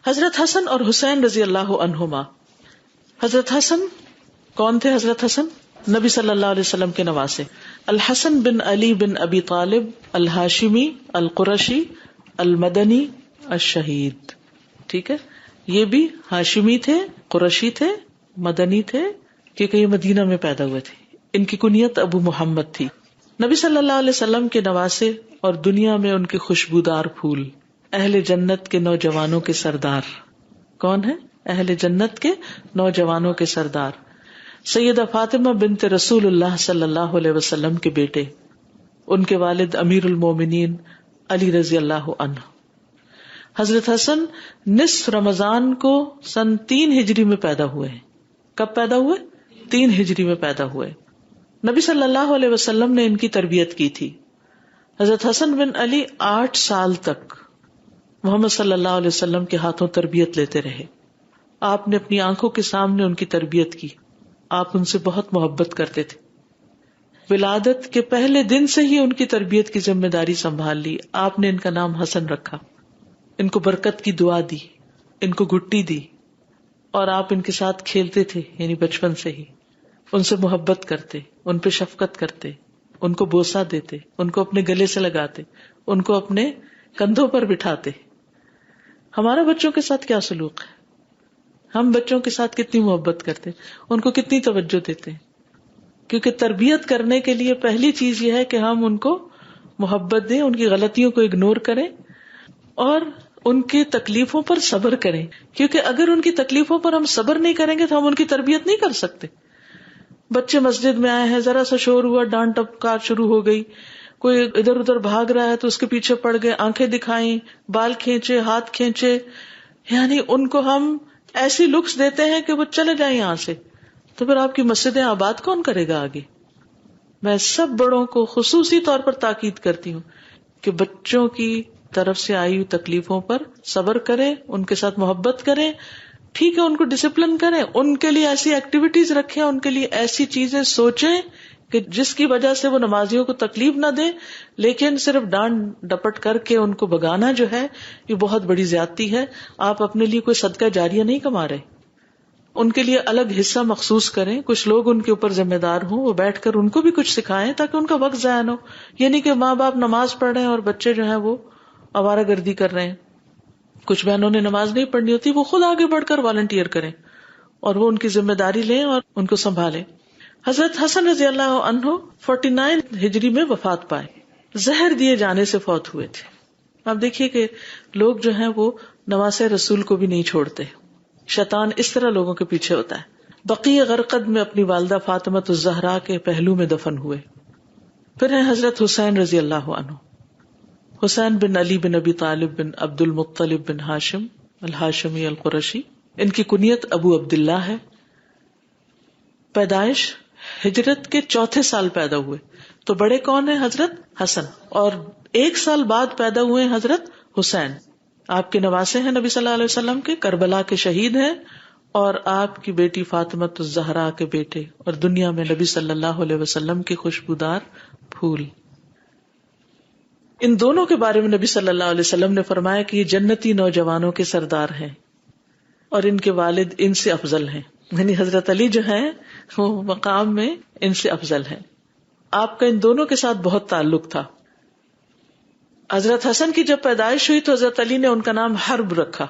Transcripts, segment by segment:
حضرت حسن اور حسین رضی اللہ عنہما. حضرت حسن کون تھے؟ حضرت حسن نبی صلی اللہ علیہ وسلم کے نواسے. الحسن بن علی بن ابی طالب الہاشمی القرشی المدنی الشہید. ٹھیک ہے، یہ بھی ہاشمی تھے، قرشی تھے، مدنی تھے، کیونکہ یہ مدینہ میں پیدا ہوئے تھے. ان کی کنیت ابو محمد تھی. نبی صلی اللہ علیہ وسلم کے نواسے اور دنیا میں ان کے خوشبودار پھول. اہل جنت کے نوجوانوں کے سردار. کون ہے؟ اہل جنت کے نوجوانوں کے سردار. سیدہ فاطمہ بنت رسول اللہ صلی اللہ علیہ وسلم کے بیٹے. ان کے والد امیر المومنین علی رضی اللہ عنہ. حضرت حسن نصف رمضان کو سن 3 ہجری میں پیدا ہوئے ہیں. کب پیدا ہوئے؟ 3 ہجری میں پیدا ہوئے. نبی صلی اللہ علیہ وسلم نے ان کی تربیت کی تھی. حضرت حسن بن علی 8 سال تک محمد صلی اللہ علیہ وسلم کے ہاتھوں تربیت لیتے رہے. آپ نے اپنی آنکھوں کے سامنے ان کی تربیت کی. آپ ان سے بہت محبت کرتے تھے. ولادت کے پہلے دن سے ہی ان کی تربیت کی ذمہ داری سنبھال لی. آپ نے ان کا نام حسن رکھا. ان کو برکت کی دعا دی، ان کو گٹی دی، اور آپ ان کے ساتھ کھیلتے تھے. یعنی بچپن سے ہی ان سے محبت کرتے، ان پہ شفقت کرتے، ان کو بوسہ دیتے، ان کو اپنے گلے سے لگاتے، ان کو اپنے کندھوں پر بٹھاتے. ہمارا بچوں کے ساتھ کیا سلوک ہے؟ ہم بچوں کے ساتھ کتنی محبت کرتے، ان کو کتنی توجہ دیتے ہیں. کیونکہ تربیت کرنے کے لیے پہلی چیز یہ ہے کہ ہم ان کو محبت دیں، ان کی غلطیوں کو اگنور کریں اور ان کی تکلیفوں پر صبر کریں. کیونکہ اگر ان کی تکلیفوں پر ہم صبر نہیں کریں گے تو ہم ان کی تربیت نہیں کر سکتے. بچے مسجد میں آئے ہیں، ذرا سا شور ہوا، ڈانٹ ٹپکار شروع ہو گئی، کوئی ادھر ادھر بھاگ رہا ہے تو اس کے پیچھے پڑ گئے، آنکھیں دکھائیں، بال کھینچے، ہاتھ کھینچے، یعنی ان کو ہم ایسی لکس دیتے ہیں کہ وہ چلے جائیں یہاں سے. تو پھر آپ کی مسجدیں آباد کون کرے گا آگے؟ میں سب بڑوں کو خصوصی طور پر تاکید کرتی ہوں کہ بچوں کی طرف سے آئی ہوئی تکلیفوں پر صبر کریں، ان کے ساتھ محبت کریں. ٹھیک ہے، ان کو ڈسپلن کریں، ان کے لیے ایسی ایکٹیویٹیز رکھیں، ان کے لیے ایسی چیزیں سوچیں کہ جس کی وجہ سے وہ نمازیوں کو تکلیف نہ دیں. لیکن صرف ڈانٹ ڈپٹ کر کے ان کو بگانا جو ہے یہ بہت بڑی زیادتی ہے. آپ اپنے لیے کوئی صدقہ جاریہ نہیں کما رہے. ان کے لیے الگ حصہ مخصوص کریں. کچھ لوگ ان کے اوپر ذمہ دار ہوں، وہ بیٹھ کر ان کو بھی کچھ سکھائیں تاکہ ان کا وقت ضائع نہ ہو. یہ نہیں کہ ماں باپ نماز پڑھ رہے ہیں اور بچے جو ہیں وہ آوارہ گردی کر رہے ہیں. کچھ بہنوں نے نماز نہیں پڑھنی ہوتی، وہ خود آگے بڑھ کر والنٹیئر کریں اور وہ ان کی ذمہ داری لیں اور ان کو سنبھالیں. حضرت حسن رضی اللہ عنہ 49 ہجری میں وفات پائے. زہر دیے جانے سے فوت ہوئے تھے. آپ دیکھیے کہ لوگ جو ہیں وہ نواسے رسول کو بھی نہیں چھوڑتے. شیطان اس طرح لوگوں کے پیچھے ہوتا ہے. بقیع غرقد میں اپنی والدہ فاطمۃ الزہرا کے پہلو میں دفن ہوئے. پھر ہیں حضرت حسین رضی اللہ عنہ. حسین بن علی بن ابی طالب بن عبد المطلب بن ہاشم الہاشمی القرشی. ان کی کنیت ابو عبداللہ ہے. پیدائش ہجرت کے 4تھے سال پیدا ہوئے. تو بڑے کون ہیں؟ حضرت حسن. اور 1 سال بعد پیدا ہوئے حضرت حسین. آپ کے نواسے ہیں نبی صلی اللہ علیہ وسلم کے، کربلا کے شہید ہیں، اور آپ کی بیٹی فاطمۃ الزہرا کے بیٹے، اور دنیا میں نبی صلی اللہ علیہ وسلم کے خوشبودار پھول. ان دونوں کے بارے میں نبی صلی اللہ علیہ وسلم نے فرمایا کہ یہ جنتی نوجوانوں کے سردار ہیں اور ان کے والد ان سے افضل ہیں. یعنی حضرت علی جو ہیں وہ مقام میں ان سے افضل ہیں. آپ کا ان دونوں کے ساتھ بہت تعلق تھا. حضرت حسن کی جب پیدائش ہوئی تو حضرت علی نے ان کا نام حرب رکھا.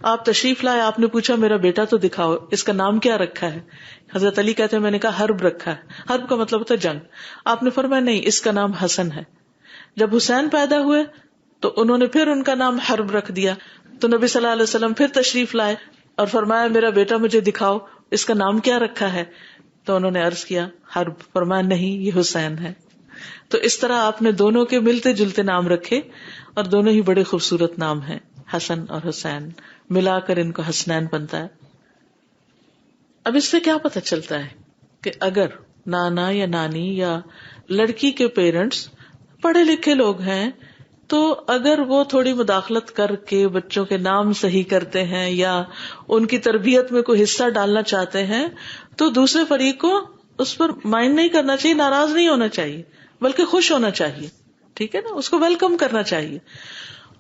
آپ تشریف لائے، آپ نے پوچھا میرا بیٹا تو دکھاؤ، اس کا نام کیا رکھا ہے؟ حضرت علی کہتے ہیں میں نے کہا حرب رکھا ہے. حرب کا مطلب ہوتا ہے جنگ. آپ نے فرمایا نہیں، اس کا نام حسن ہے. جب حسین پیدا ہوئے تو انہوں نے پھر ان کا نام حرب رکھ دیا. تو نبی صلی اللہ علیہ وسلم پھر تشریف لائے اور فرمایا میرا بیٹا مجھے دکھاؤ، اس کا نام کیا رکھا ہے؟ تو انہوں نے عرض کیا حرب. فرمایا نہیں، یہ حسین ہے. تو اس طرح آپ نے دونوں کے ملتے جلتے نام رکھے اور دونوں ہی بڑے خوبصورت نام ہیں، حسن اور حسین. ملا کر ان کو حسنین بنتا ہے. اب اس سے کیا پتہ چلتا ہے کہ اگر نانا یا نانی یا لڑکی کے پیرنٹس پڑھے لکھے لوگ ہیں تو اگر وہ تھوڑی مداخلت کر کے بچوں کے نام صحیح کرتے ہیں یا ان کی تربیت میں کوئی حصہ ڈالنا چاہتے ہیں تو دوسرے فریق کو اس پر مائنڈ نہیں کرنا چاہیے، ناراض نہیں ہونا چاہیے، بلکہ خوش ہونا چاہیے. ٹھیک ہے نا، اس کو ویلکم کرنا چاہیے.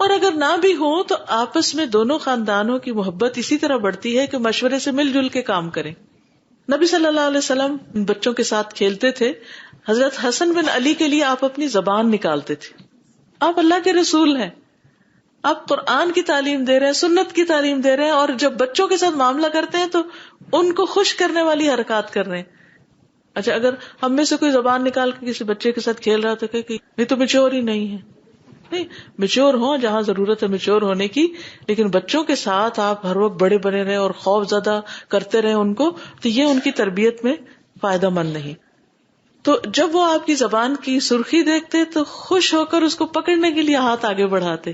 اور اگر نہ بھی ہو تو آپس میں دونوں خاندانوں کی محبت اسی طرح بڑھتی ہے کہ مشورے سے مل جل کے کام کریں. نبی صلی اللہ علیہ وسلم بچوں کے ساتھ کھیلتے تھے. حضرت حسن بن علی کے لیے آپ اپنی زبان نکالتے تھے. آپ اللہ کے رسول ہیں, آپ قرآن کی تعلیم دے رہے ہیں, سنت کی تعلیم دے رہے ہیں, اور جب بچوں کے ساتھ معاملہ کرتے ہیں تو ان کو خوش کرنے والی حرکات کر رہے ہیں. اچھا, اگر ہم میں سے کوئی زبان نکال کے کسی بچے کے ساتھ کھیل رہا تو کہ یہ تو میچور ہی نہیں ہے. نہیں, میچور ہوں جہاں ضرورت ہے میچور ہونے کی, لیکن بچوں کے ساتھ آپ ہر وقت بڑے بنے رہے اور خوف زدہ کرتے رہے ان کو, تو یہ ان کی تربیت میں فائدہ مند نہیں. تو جب وہ آپ کی زبان کی سرخی دیکھتے تو خوش ہو کر اس کو پکڑنے کے لیے ہاتھ آگے بڑھاتے.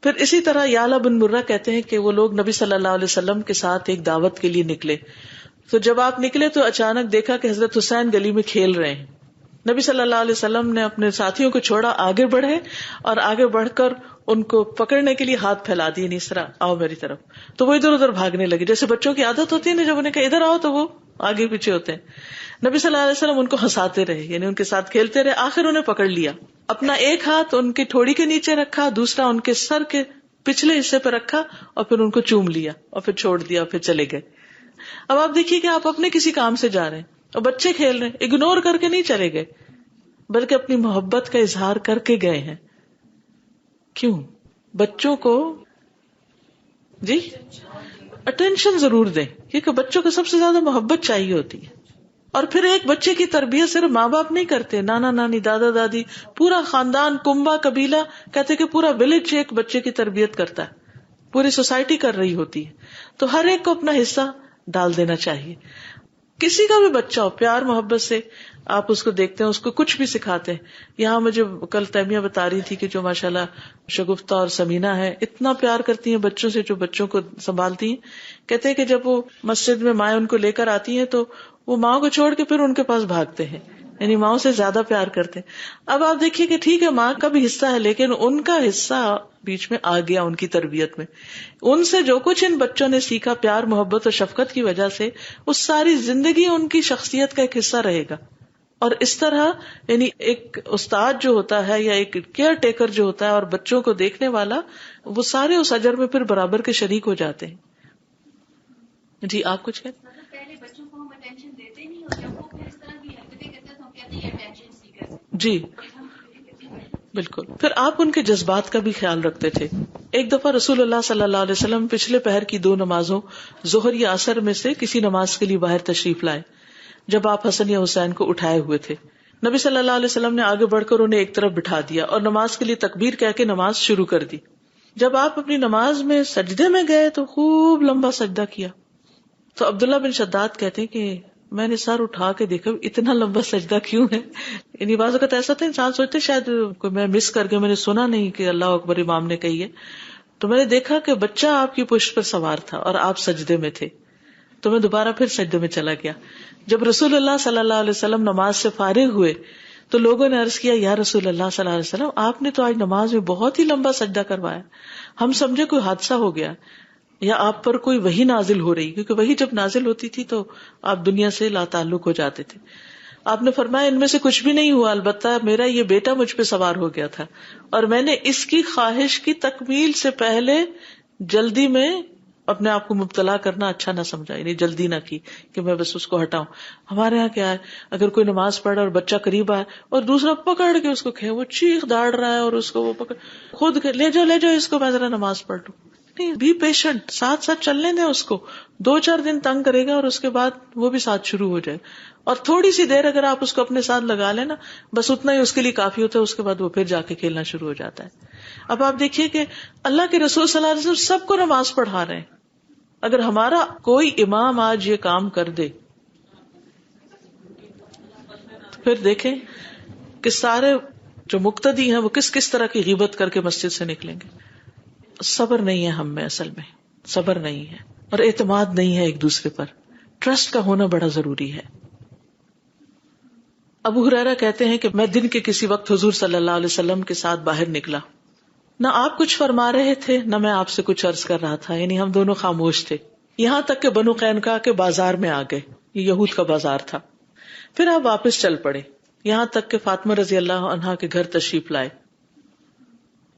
پھر اسی طرح یعلا بن مرہ کہتے ہیں کہ وہ لوگ نبی صلی اللہ علیہ وسلم کے ساتھ ایک دعوت کے لیے نکلے. تو جب آپ نکلے تو اچانک دیکھا کہ حضرت حسین گلی میں کھیل رہے ہیں. نبی صلی اللہ علیہ وسلم نے اپنے ساتھیوں کو چھوڑا, آگے بڑھے اور آگے بڑھ کر ان کو پکڑنے کے لیے ہاتھ پھیلا دیے, نہیں اس طرح آؤ میری طرف. تو وہ ادھر ادھر بھاگنے لگے, جیسے بچوں کی عادت ہوتی ہے نا, جب انہیں کہ ادھر آؤ تو وہ آگے پیچھے ہوتے ہیں. نبی صلی اللہ علیہ وسلم ان کو ہنساتے رہے, یعنی ان کے ساتھ کھیلتے رہے. آخر انہیں پکڑ لیا, اپنا ایک ہاتھ ان کی ٹھوڑی کے نیچے رکھا, دوسرا ان کے سر کے پچھلے حصے پہ رکھا, اور پھر ان کو چوم لیا اور پھر چھوڑ دیا, پھر چلے گئے. اب آپ دیکھیے کہ آپ اپنے کسی کام سے جا رہے ہیں اور بچے کھیل رہے ہیں, اگنور کر کے نہیں چلے گئے بلکہ اپنی محبت کا اظہار کر کے گئے ہیں. کیوں؟ بچوں کو جی اٹینشن ضرور دیں, کیونکہ بچوں کو سب سے زیادہ محبت چاہیے ہوتی ہے. اور پھر ایک بچے کی تربیت صرف ماں باپ نہیں کرتے, نانا نانی, دادا دادی, پورا خاندان, کنبا, قبیلہ, کہتے کہ پورا ولیج ایک بچے کی تربیت کرتا ہے, پوری سوسائٹی کر رہی ہوتی ہے. تو ہر ایک کو اپنا حصہ ڈال دینا چاہیے. کسی کا بھی بچہ ہو, پیار محبت سے آپ اس کو دیکھتے ہیں, اس کو کچھ بھی سکھاتے ہیں. یہاں مجھے کل تیمیہ بتا رہی تھی کہ جو ماشاءاللہ شگفتہ اور سمینہ ہے, اتنا پیار کرتی ہیں بچوں سے, جو بچوں کو سنبھالتی ہیں. کہتے ہیں کہ جب وہ مسجد میں مائیں ان کو لے کر آتی ہیں تو وہ ماں کو چھوڑ کے پھر ان کے پاس بھاگتے ہیں, یعنی ماں سے زیادہ پیار کرتے ہیں. اب آپ دیکھیے کہ ٹھیک ہے ماں کا بھی حصہ ہے, لیکن ان کا حصہ بیچ میں آ گیا ان کی تربیت میں. ان سے جو کچھ ان بچوں نے سیکھا پیار محبت اور شفقت کی وجہ سے, وہ ساری زندگی ان کی شخصیت کا ایک حصہ رہے گا. اور اس طرح یعنی ایک استاد جو ہوتا ہے یا ایک کیئر ٹیکر جو ہوتا ہے اور بچوں کو دیکھنے والا, وہ سارے اس اجر میں پھر برابر کے شریک ہو جاتے ہیں. جی آپ کچھ کہتے ہیں؟ پہلے بچوں کو ہم اٹینشن دیتے نہیں, اور جب وہ پھر اس طرح کی حرکتیں کرتے ہیں تو ہم کہتے ہیں اٹینشن سیکر. جی بالکل. پھر آپ ان کے جذبات کا بھی خیال رکھتے تھے. ایک دفعہ رسول اللہ صلی اللہ علیہ وسلم پچھلے پہر کی 2 نمازوں ظہر یا عصر میں سے کسی نماز کے لیے باہر تشریف لائے, جب آپ حسن یا حسین کو اٹھائے ہوئے تھے. نبی صلی اللہ علیہ وسلم نے آگے بڑھ کر انہیں ایک طرف بٹھا دیا اور نماز کے لیے تکبیر کہہ کے نماز شروع کر دی. جب آپ اپنی نماز میں سجدے میں گئے تو خوب لمبا سجدہ کیا. تو عبداللہ بن شداد کہتے ہیں کہ میں نے سر اٹھا کے دیکھا اتنا لمبا سجدہ کیوں ہے. یعنی بعض اوقات ایسا تھا انسان سوچتے شاید کوئی میں مس کر کے میں نے سنا نہیں کہ اللہ اکبر امام نے کہی ہے. تو میں نے دیکھا کہ بچہ آپ کی پشت پر سوار تھا اور آپ سجدے میں تھے, تو میں دوبارہ پھر سجدے میں چلا گیا. جب رسول اللہ صلی اللہ علیہ وسلم نماز سے فارغ ہوئے تو لوگوں نے عرض کیا, یا رسول اللہ صلی اللہ علیہ وسلم آپ نے تو آج نماز میں بہت ہی لمبا سجدہ کروایا, ہم سمجھے کوئی حادثہ ہو گیا یا آپ پر کوئی وحی نازل ہو رہی, کیونکہ وحی جب نازل ہوتی تھی تو آپ دنیا سے لا تعلق ہو جاتے تھے. آپ نے فرمایا ان میں سے کچھ بھی نہیں ہوا, البتہ میرا یہ بیٹا مجھ پہ سوار ہو گیا تھا اور میں نے اس کی خواہش کی تکمیل سے پہلے جلدی میں اپنے آپ کو مبتلا کرنا اچھا نہ سمجھا, یعنی جلدی نہ کی کہ میں بس اس کو ہٹاؤں. ہمارے ہاں کیا ہے, اگر کوئی نماز پڑھ اور بچہ قریب آئے اور دوسرا پکڑ کے اس کو وہ چیخ داڑ رہا ہے اور اس کو وہ پکڑ خود لے جاؤ اس کو, میں ذرا نماز پڑھ لوں. نہیں, بی پیشنٹ, ساتھ ساتھ چلنے دیں اس کو. 2-4 دن تنگ کرے گا اور اس کے بعد وہ بھی ساتھ شروع ہو جائے. اور تھوڑی سی دیر اگر آپ اس کو اپنے ساتھ لگا لیں نا, بس اتنا ہی اس کے لیے کافی ہوتا ہے, اس کے بعد وہ پھر جا کے کھیلنا شروع ہو جاتا ہے. اب آپ دیکھیے کہ اللہ کے رسول صلی اللہ علیہ وسلم سب کو نماز پڑھا رہے ہیں. اگر ہمارا کوئی امام آج یہ کام کر دے تو پھر دیکھیں کہ سارے جو مقتدی ہیں وہ کس کس طرح کی غیبت کر کے مسجد سے نکلیں گے. صبر نہیں ہے ہم میں, اصل میں صبر نہیں ہے, اور اعتماد نہیں ہے ایک دوسرے پر. ٹرسٹ کا ہونا بڑا ضروری ہے. ابو ہریرہ کہتے ہیں کہ میں دن کے کسی وقت حضور صلی اللہ علیہ وسلم کے ساتھ باہر نکلا, نہ آپ کچھ فرما رہے تھے نہ میں آپ سے کچھ عرض کر رہا تھا, یعنی ہم دونوں خاموش تھے, یہاں تک کہ بنو قینقاع کے بازار میں آ گئے, یہ یہود کا بازار تھا. پھر آپ واپس چل پڑے, یہاں تک کہ فاطمہ رضی اللہ عنہا کے گھر تشریف لائے.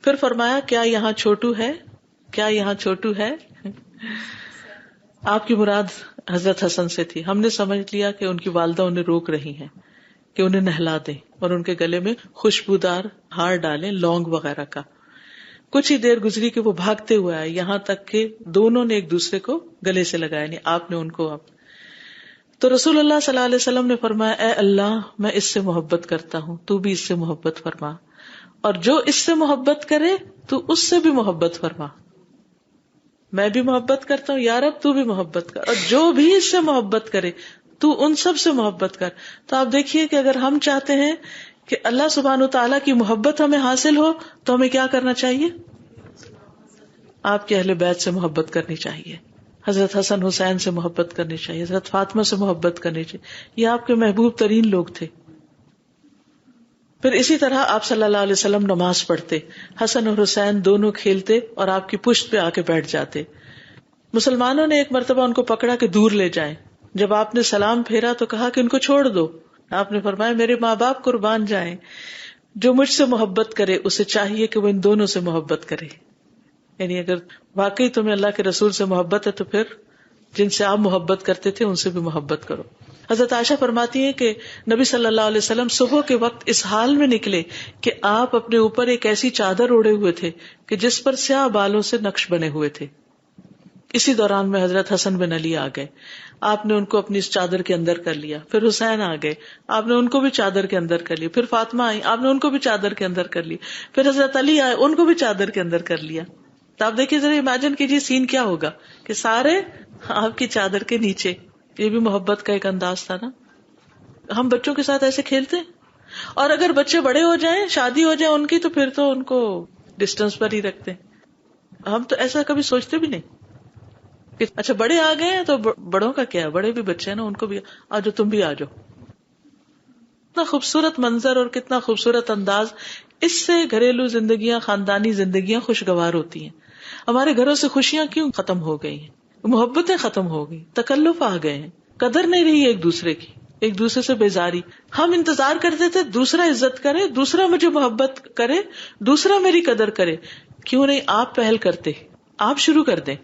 پھر فرمایا کیا یہاں چھوٹو ہے، کیا یہاں چھوٹو ہے. آپ کی مراد حضرت حسن سے تھی. ہم نے سمجھ لیا کہ ان کی والدہ انہیں روک رہی ہیں کہ انہیں نہلا دیں اور ان کے گلے میں خوشبودار ہار ڈالیں، لونگ وغیرہ کا. کچھ ہی دیر گزری کہ وہ بھاگتے ہوئے آئے، یہاں تک کہ دونوں نے ایک دوسرے کو گلے سے لگایا، یعنی آپ نے ان کو. تو رسول اللہ صلی اللہ علیہ وسلم نے فرمایا اے اللہ میں اس سے محبت کرتا ہوں، تو بھی اس سے محبت فرما، اور جو اس سے محبت کرے تو اس سے بھی محبت فرما. میں بھی محبت کرتا ہوں یا رب تو بھی محبت کر، اور جو بھی اس سے محبت کرے تو ان سب سے محبت کر. تو آپ دیکھیے کہ اگر ہم چاہتے ہیں کہ اللہ سبحانہ وتعالیٰ کی محبت ہمیں حاصل ہو تو ہمیں کیا کرنا چاہیے؟ آپ کے اہل بیت سے محبت کرنی چاہیے، حضرت حسن حسین سے محبت کرنی چاہیے، حضرت فاطمہ سے محبت کرنی چاہیے. یہ آپ کے محبوب ترین لوگ تھے. پھر اسی طرح آپ صلی اللہ علیہ وسلم نماز پڑھتے، حسن اور حسین دونوں کھیلتے اور آپ کی پشت پہ آ کے بیٹھ جاتے. مسلمانوں نے ایک مرتبہ ان کو پکڑا کہ دور لے جائیں. جب آپ نے سلام پھیرا تو کہا کہ ان کو چھوڑ دو. آپ نے فرمایا میرے ماں باپ قربان جائیں، جو مجھ سے محبت کرے اسے چاہیے کہ وہ ان دونوں سے محبت کرے. یعنی اگر واقعی تمہیں اللہ کے رسول سے محبت ہے تو پھر جن سے آپ محبت کرتے تھے ان سے بھی محبت کرو. حضرت عائشہ فرماتی ہیں کہ نبی صلی اللہ علیہ وسلم صبح کے وقت اس حال میں نکلے کہ آپ اپنے اوپر ایک ایسی چادر اوڑے ہوئے تھے کہ جس پر سیاہ بالوں سے نقش بنے ہوئے تھے. اسی دوران میں حضرت حسن بن علی آ گئے، آپ نے ان کو اپنی اس چادر کے اندر کر لیا. پھر حسین آ گئے، آپ نے ان کو بھی چادر کے اندر کر لیا. پھر فاطمہ آئی، آپ نے ان کو بھی چادر کے اندر کر لی. پھر حضرت علی آئے، ان کو بھی چادر کے اندر کر لیا. تو آپ دیکھیے ذرا امیجن کیجیے سین کیا ہوگا کہ سارے آپ کی چادر کے نیچے. یہ بھی محبت کا ایک انداز تھا نا. ہم بچوں کے ساتھ ایسے کھیلتے ہیں، اور اگر بچے بڑے ہو جائیں، شادی ہو جائے ان کی، تو پھر تو ان کو ڈسٹینس پر ہی رکھتے ہیں. ہم تو ایسا کبھی سوچتے بھی نہیں کہ اچھا بڑے آ گئے ہیں تو بڑوں کا کیا ہے، بڑے بھی بچے ہیں نا، ان کو بھی آجو، تم بھی آجو. کتنا خوبصورت منظر اور کتنا خوبصورت انداز. اس سے گھریلو زندگیاں، خاندانی زندگیاں خوشگوار ہوتی ہیں. ہمارے گھروں سے خوشیاں کیوں ختم ہو گئی ہیں؟ محبتیں ختم ہو گئی، تکلف آ گئے ہیں، قدر نہیں رہی ایک دوسرے کی، ایک دوسرے سے بیزاری. ہم انتظار کرتے تھے دوسرا عزت کرے، دوسرا مجھے محبت کرے، دوسرا میری قدر کرے. کیوں نہیں آپ پہل کرتے، آپ شروع کر دیں.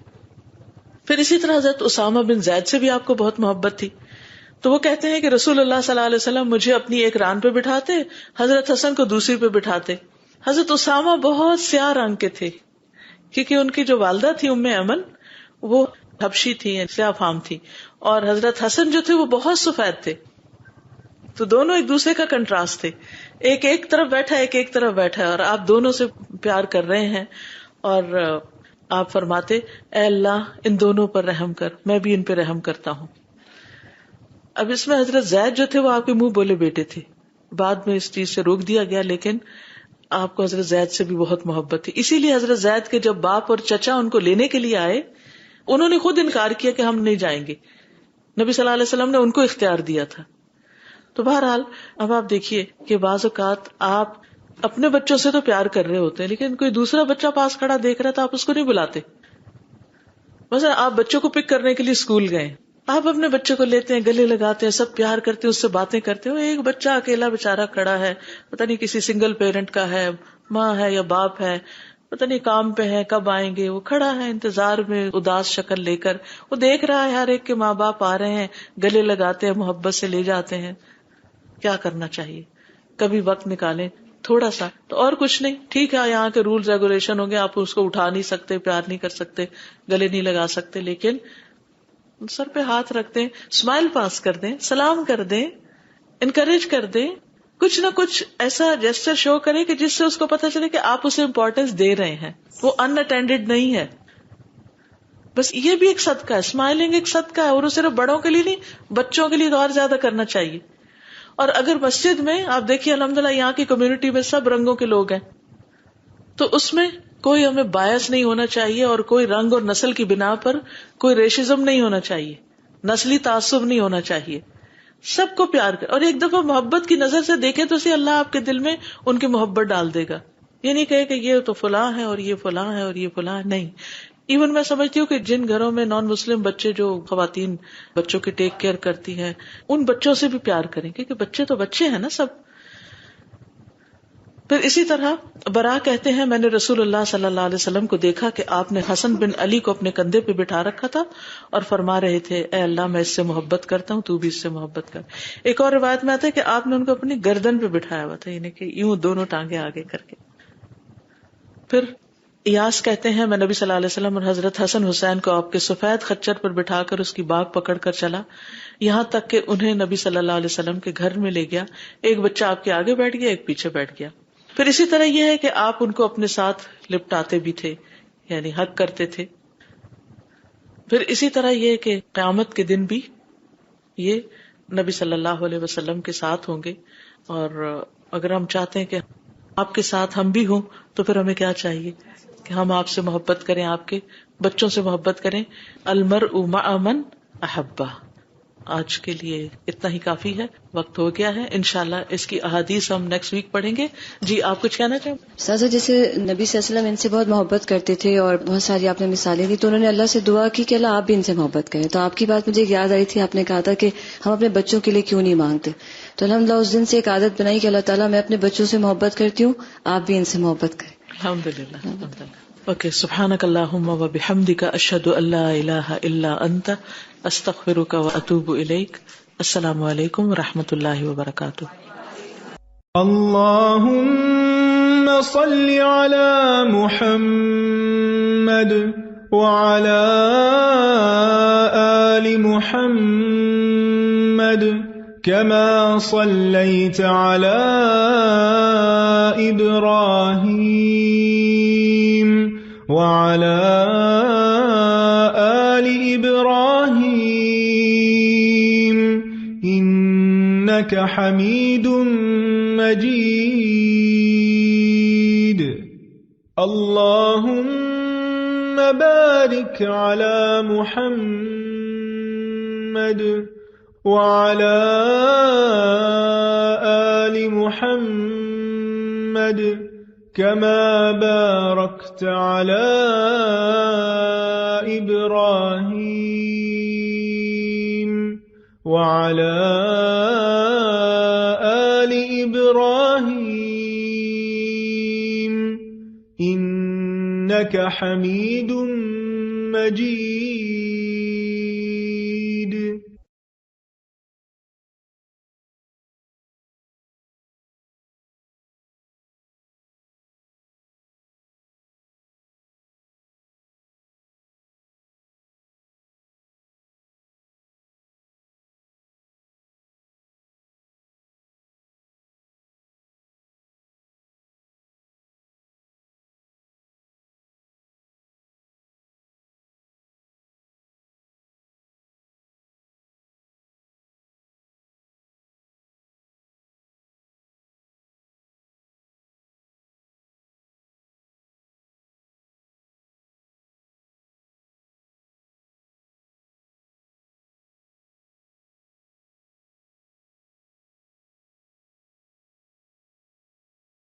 پھر اسی طرح حضرت اسامہ بن زید سے بھی آپ کو بہت محبت تھی. تو وہ کہتے ہیں کہ رسول اللہ صلی اللہ علیہ وسلم مجھے اپنی ایک ران پہ بٹھاتے، حضرت حسن کو دوسری پہ بٹھاتے. حضرت اسامہ بہت سیاہ رنگ کے تھے کیونکہ ان کی جو والدہ تھی ام ایمن وہ حبشی تھی، سیاہ فام تھی، اور حضرت حسن جو تھے وہ بہت سفید تھے. تو دونوں ایک دوسرے کا کنٹراسٹ تھے. ایک طرف بیٹھا، ایک طرف بیٹھا ہے، اور آپ دونوں سے پیار کر رہے ہیں. اور آپ فرماتے اے اللہ ان دونوں پر رحم کر، میں بھی ان پہ رحم کرتا ہوں. اب اس میں حضرت زید جو تھے وہ آپ کے منہ بولے بیٹے تھے، بعد میں اس چیز سے روک دیا گیا، لیکن آپ کو حضرت زید سے بھی بہت محبت تھی. اسی لیے حضرت زید کے جب باپ اور چچا ان کو لینے کے لیے آئے، انہوں نے خود انکار کیا کہ ہم نہیں جائیں گے. نبی صلی اللہ علیہ وسلم نے ان کو اختیار دیا تھا. تو بہرحال اب آپ دیکھیے کہ بعض اوقات آپ اپنے بچوں سے تو پیار کر رہے ہوتے ہیں، لیکن کوئی دوسرا بچہ پاس کھڑا دیکھ رہا ہے تو آپ اس کو نہیں بلاتے. مثلا آپ بچوں کو پک کرنے کے لیے اسکول گئے، آپ اپنے بچے کو لیتے ہیں، گلے لگاتے ہیں، سب پیار کرتے ہیں، اس سے باتیں کرتے ہیں. ایک بچہ اکیلا بےچارا کھڑا ہے، پتہ نہیں کسی سنگل پیرنٹ کا ہے، ماں ہے یا باپ ہے، پتہ نہیں کام پہ ہے، کب آئیں گے. وہ کھڑا ہے انتظار میں اداس شکل لے کر، وہ دیکھ رہا ہے ہر ایک کے ماں باپ آ رہے ہیں، گلے لگاتے ہیں، محبت سے لے جاتے ہیں. کیا کرنا چاہیے؟ کبھی وقت نکالیں تھوڑا سا، تو اور کچھ نہیں. ٹھیک ہے یہاں کے رولز ریگولیشن ہوں گے، آپ اس کو اٹھا نہیں سکتے، پیار نہیں کر سکتے، گلے نہیں لگا سکتے، لیکن سر پہ ہاتھ رکھ دیں، اسمائل پاس کر دیں، سلام کر دیں، انکریج کر دیں. کچھ نہ کچھ ایسا جیسچر شو کرے کہ جس سے اس کو پتا چلے کہ آپ اسے امپورٹینس دے رہے ہیں، وہ ان اٹینڈیڈ نہیں ہے. بس یہ بھی ایک صدقہ ہے، اسمائلنگ ایک صدقہ ہے، اور وہ صرف بڑوں کے لیے نہیں، بچوں کے لیے تو اور زیادہ کرنا چاہیے. اور اگر مسجد میں آپ دیکھیے الحمدللہ یہاں کی کمیونٹی میں سب رنگوں کے لوگ ہیں، تو اس میں کوئی ہمیں باعث نہیں ہونا چاہیے، اور کوئی رنگ اور نسل کی بنا پر کوئی ریشزم نہیں ہونا چاہیے، نسلی تعصب نہیں ہونا چاہیے. سب کو پیار کر، اور ایک دفعہ محبت کی نظر سے دیکھیں تو اللہ آپ کے دل میں ان کی محبت ڈال دے گا. یہ نہیں کہے کہ یہ تو فلاں ہے اور یہ فلاں ہے اور یہ فلاں ہے، نہیں. ایون میں سمجھتی ہوں کہ جن گھروں میں نان مسلم بچے، جو خواتین بچوں کی ٹیک کیئر کرتی ہیں، ان بچوں سے بھی پیار کریں، کیونکہ بچے تو بچے ہیں نا سب. پھر اسی طرح برا کہتے ہیں میں نے رسول اللہ صلی اللہ علیہ وسلم کو دیکھا کہ آپ نے حسن بن علی کو اپنے کندھے پہ بٹھا رکھا تھا اور فرما رہے تھے اے اللہ میں اس سے محبت کرتا ہوں تو بھی اس سے محبت کر. ایک اور روایت میں آتا ہے کہ آپ نے ان کو اپنی گردن پہ بٹھایا ہوا تھا, یعنی کہ یوں دونوں ٹانگیں آگے کر کے. پھر ایاس کہتے ہیں میں نبی صلی اللہ علیہ وسلم اور حضرت حسن حسین کو آپ کے سفید خچر پر بٹھا کر اس کی باگ پکڑ کر چلا, یہاں تک کہ انہیں نبی صلی اللہ علیہ وسلم کے گھر میں لے گیا. ایک بچہ آپ کے آگے بیٹھ گیا, ایک پیچھے بیٹھ گیا. پھر اسی طرح یہ ہے کہ آپ ان کو اپنے ساتھ لپٹاتے بھی تھے, یعنی حق کرتے تھے. پھر اسی طرح یہ کہ قیامت کے دن بھی یہ نبی صلی اللہ علیہ وسلم کے ساتھ ہوں گے. اور اگر ہم چاہتے ہیں کہ آپ کے ساتھ ہم بھی ہوں تو پھر ہمیں کیا چاہیے کہ ہم آپ سے محبت کریں, آپ کے بچوں سے محبت کریں. المرء مع من احبہ. آج کے لیے اتنا ہی کافی ہے, وقت ہو گیا ہے. انشاءاللہ اس کی احادیث ہم نیکسٹ ویک پڑھیں گے. جی آپ کچھ کہنا چاہیں؟ سازا جیسے نبی صلی اللہ علیہ وسلم ان سے بہت محبت کرتے تھے اور بہت ساری آپ نے مثالیں دی, تو انہوں نے اللہ سے دعا کی کہ اللہ آپ بھی ان سے محبت کریں. تو آپ کی بات مجھے یاد آئی تھی, آپ نے کہا تھا کہ ہم اپنے بچوں کے لیے کیوں نہیں مانگتے. تو الحمدللہ اس دن سے ایک عادت بنائی کہ اللہ تعالیٰ میں اپنے بچوں سے محبت کرتی ہوں, آپ بھی ان سے محبت کریں. الحمدللہ. اوکے, سبحانک اللہم و بحمدک اشہد ان لا الہ الا انت استغفرک و اتوب الیک. السلام علیکم و رحمۃ اللہ وبرکاتہ. اللهم صل على محمد وعلى آل محمد كما صليت على إبراهيم وعلى آل إبراهيم إنك حميد مجيد. اللهم بارك على محمد وعلى آل محمد كما باركت على إبراهيم وعلى آل إبراهيم إنك حميد مجيد.